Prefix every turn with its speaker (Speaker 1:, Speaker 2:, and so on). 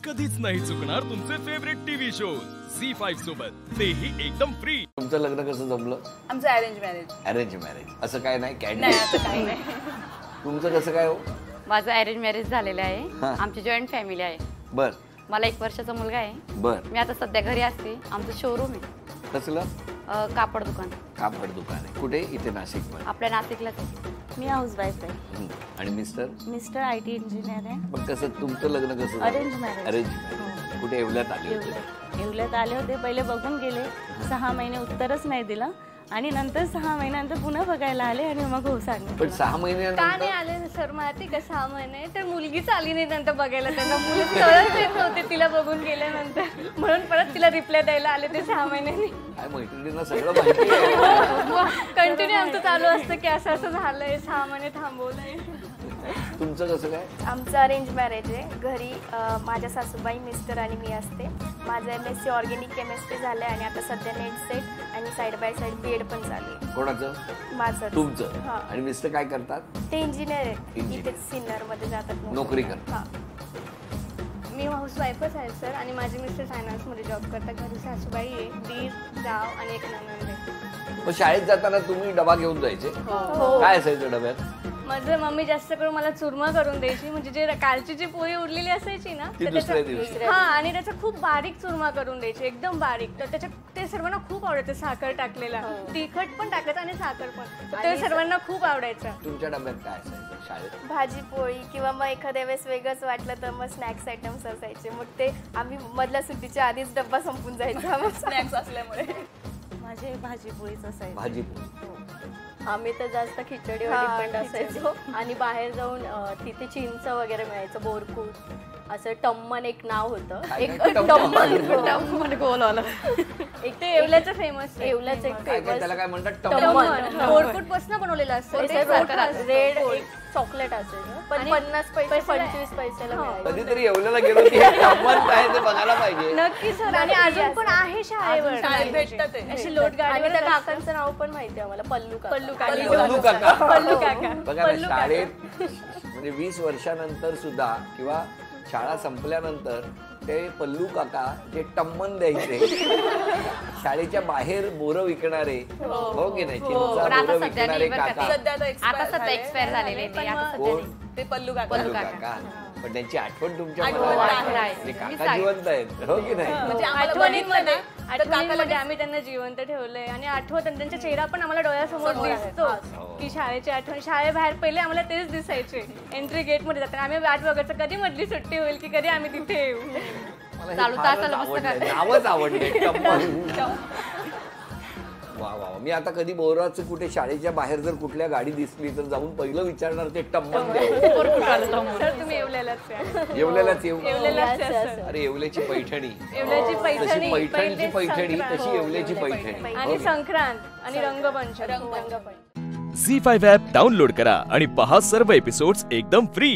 Speaker 1: कधीच नाही चुकणार तुमचे फेवरेट टीव्ही शोज झी5 सोबत, तेही एकदम फ्री।
Speaker 2: तुमचं लग्न कसं जमलं?
Speaker 3: आमचं अरेंज मॅरेज।
Speaker 2: अरेंज मॅरेज असं काय नाही,
Speaker 3: नाही असं काही नाही।
Speaker 2: तुमचं कसं काय हो?
Speaker 4: माझं अरेंज मॅरेज झालेलं आहे।
Speaker 2: हां.
Speaker 4: आमची जॉईंट फॅमिली आहे।
Speaker 2: बर
Speaker 4: मला 1 वर्षाचा मुलगा आहे।
Speaker 2: बर
Speaker 4: मी आता सध्या घरी असते। आमचं शोरूम आहे,
Speaker 2: कसलं
Speaker 4: कापड दुकान।
Speaker 2: कापड दुकान आहे कुठे? इथे नाशिक मध्ये?
Speaker 4: आपल्या नाशिकलाच आहे।
Speaker 5: मी हाऊसवाईफ आहे।
Speaker 2: आणि मिस्टर?
Speaker 5: मिस्टर IT इंजिनियर आहे।
Speaker 2: पण कसं तुमचं लग्न कसं?
Speaker 5: Arrange marriage.
Speaker 2: अरेंज मॅरेज कुठे? येवल्यात आले होते?
Speaker 5: येवल्यात आले होते, पहिले बघून गेले, 6 महिने उत्तरच नाही दिलं आणि नंतर 6 महिन्यानंतर पुन्हा बघायला आले आणि मग हो सांगितलं।
Speaker 2: पण 6
Speaker 3: का
Speaker 2: महिन्यानंतर
Speaker 3: नाही आले सर? माहिती का 6 महिने तर मुलगीच आली नाही नंतर बघायला। त्यांना मुलं स्थळच देत नव्हते तिला बघून गेल्यानंतर, म्हणून परत तिला रिप्लाय द्यायला आले ते 6 महिन्यांनी।
Speaker 2: काय मैत्रिणींना सगळं माहिती आहे।
Speaker 3: कंटिन्यू आमचं चालू असतं की असं असं झालंय, 6 महिने थांबवलंय।
Speaker 2: तुमचं कसं काय?
Speaker 6: आमचं अरेंज मॅरेज आहे। घरी माझ्या सासूबाई, मिस्टर आणि मी असते। माझं MSc ऑर्गॅनिक केमिस्ट्री झालं आहे आणि आता सध्या नेट सेट आणि साईड बाय साईड BEd पण चालू आहे।
Speaker 2: कोणाचं?
Speaker 6: माझं।
Speaker 2: तुमचं?
Speaker 6: हां।
Speaker 2: आणि मिस्टर काय करतात?
Speaker 6: ते इंजिनियर आहेत,
Speaker 2: Engineer.
Speaker 6: इथेच सिन्नरमध्ये जातात
Speaker 2: नोकरी करतात?
Speaker 6: हां।
Speaker 3: मी हाऊसवाईफच आहे सर आणि माझे मिस्टर फायनान्समध्ये जॉब करतात। घरी सासूबाई आहे, दीर, जाव आणि एक नणंद आहे।
Speaker 2: मग शाळेत जाताना तुम्ही डबा घेऊन जायचे?
Speaker 3: हो।
Speaker 2: काय असायचं डब्यात?
Speaker 3: माझं मम्मी जास्त करून मला चुरमा करून द्यायची, म्हणजे जे कालची जी पोळी उरलेली असायची ना
Speaker 2: ती
Speaker 3: तर
Speaker 2: दुसऱ्या
Speaker 3: त्याचा-
Speaker 2: दिवशी.
Speaker 3: हा, आणि त्याचा खूप बारीक चुरमा करून द्यायची, एकदम बारीक। तर त्याच्यात ते सर्वांना खूप आवडायचं, साखर टाकलेला, तिखट पण टाकायचं आणि साखर पण, तर ते सर्वांना खूप आवडायचं।
Speaker 2: तुमच्या डब्यात काय असायचं शाळेत?
Speaker 6: भाजी पोळी किंवा मग एखाद्या वेळेस वेगळंच वाटलं तर मग स्नॅक्स आयटम्स असायचे। मग ते आम्ही मधल्या सुट्टीच्या आधीच डब्बा संपून जायचा स्नॅक्स असल्यामुळे।
Speaker 5: माझे भाजी पोळीच असायची।
Speaker 2: भाजी
Speaker 7: आम्ही तर जास्त खिचडीवर डिपेंड असायचो आणि बाहेर जाऊन तिथे चिंच वगैरे मिळायचं, बोरकूट, असं टम्मन एक नाव होतं। एक
Speaker 4: टम्मन गोल आलं।
Speaker 3: एक ते येवल्याचं फेमस,
Speaker 7: येवल्याचं एक
Speaker 2: काय
Speaker 7: फेमस
Speaker 2: त्याला काय म्हणतात?
Speaker 7: टम्मन।
Speaker 3: बोरकूट पासून बनवलेलं असतं ते,
Speaker 7: रेड चॉकलेट असायचं, पण
Speaker 3: आणि
Speaker 7: 50 पैसे
Speaker 3: 25
Speaker 7: 25 पैशाला मिळायचं।
Speaker 2: कधीतरी येवल्याला गेलो की हे टम्मन काय ते बघायला पाहिजे।
Speaker 3: नक्की सर, आणि अजून पण आहे शाळेवर,
Speaker 7: शाळेत भेटतात ते.
Speaker 3: अशी लोट
Speaker 7: आणि
Speaker 3: गाडी।
Speaker 7: त्या काकांचं नाव पण माहिती आहे आम्हाला, पल्लू काका।
Speaker 3: पल्लू काका.
Speaker 2: पल्लू काका.
Speaker 3: पल्लू काका।
Speaker 2: बघा ना, शाळेत म्हणजे 20 वर्षानंतर सुद्धा किंवा शाळा संपल्यानंतर ते पल्लू काका जे टम्मन द्यायचे, शाळेच्या बाहेर बोरं विकणारे, हो की नाही, चिंचा
Speaker 4: पण आता
Speaker 2: बोरं
Speaker 4: सध्या
Speaker 2: विकणारे
Speaker 4: नाही बरं का
Speaker 2: काका,
Speaker 4: ते. आता सध्या एक्सपायर झालेले ते, आता सध्या
Speaker 2: कोण?
Speaker 4: नाही।
Speaker 5: ते पल्लू
Speaker 2: पल्लू काका. पण त्यांची आठवण तुमच्या
Speaker 4: आठवण
Speaker 2: मनात
Speaker 4: आहे.
Speaker 2: आहे. ते काका जिवंत आहेत, हो की नाही?
Speaker 3: म्हणजे आठवणींमध्ये आम्ही त्यांना जिवंत ठेवलंय आणि आठवत त्यांचा चेहरा पण आम्हाला डोळ्यासमोर दिसतो की शाळेची आठवण। शाळेबाहेर पहिले आम्हाला तेच दिसायचे, एंट्री गेट मध्ये जाताना आम्ही वाट बघायचं कधी मधली सुट्टी होईल की कधी आम्ही तिथे येऊ।
Speaker 2: मला हे
Speaker 4: चालू
Speaker 2: फारच
Speaker 4: तासाला मस्त
Speaker 2: आवडलंय.
Speaker 4: काय.
Speaker 2: नावच आवडले टम्मन। वा वा, मी आता कधी बोराचं कुठे शाळेच्या बाहेर जर कुठल्या गाडी दिसली तर जाऊन पहिलं विचारणार ते टम्मन द्या.
Speaker 3: सर तुम्ही येवल्यालाच आहे?
Speaker 2: येवल्यालाच येऊ?
Speaker 3: येवल्यालाच आहे सर।
Speaker 2: अरे येवल्याची पैठणी,
Speaker 3: येवल्याची
Speaker 2: तशी
Speaker 3: पैठणी,
Speaker 2: पैठणची
Speaker 3: पहिलेच
Speaker 2: पैठणी
Speaker 3: संक्रांत.
Speaker 2: तशी येवल्याची पैठणी, हो
Speaker 3: आणि
Speaker 2: की?
Speaker 3: संक्रांत आणि रंगपंचमी।
Speaker 1: झी5 ॲप डाउनलोड करा आणि पहा सर्व एपिसोड्स एकदम फ्री।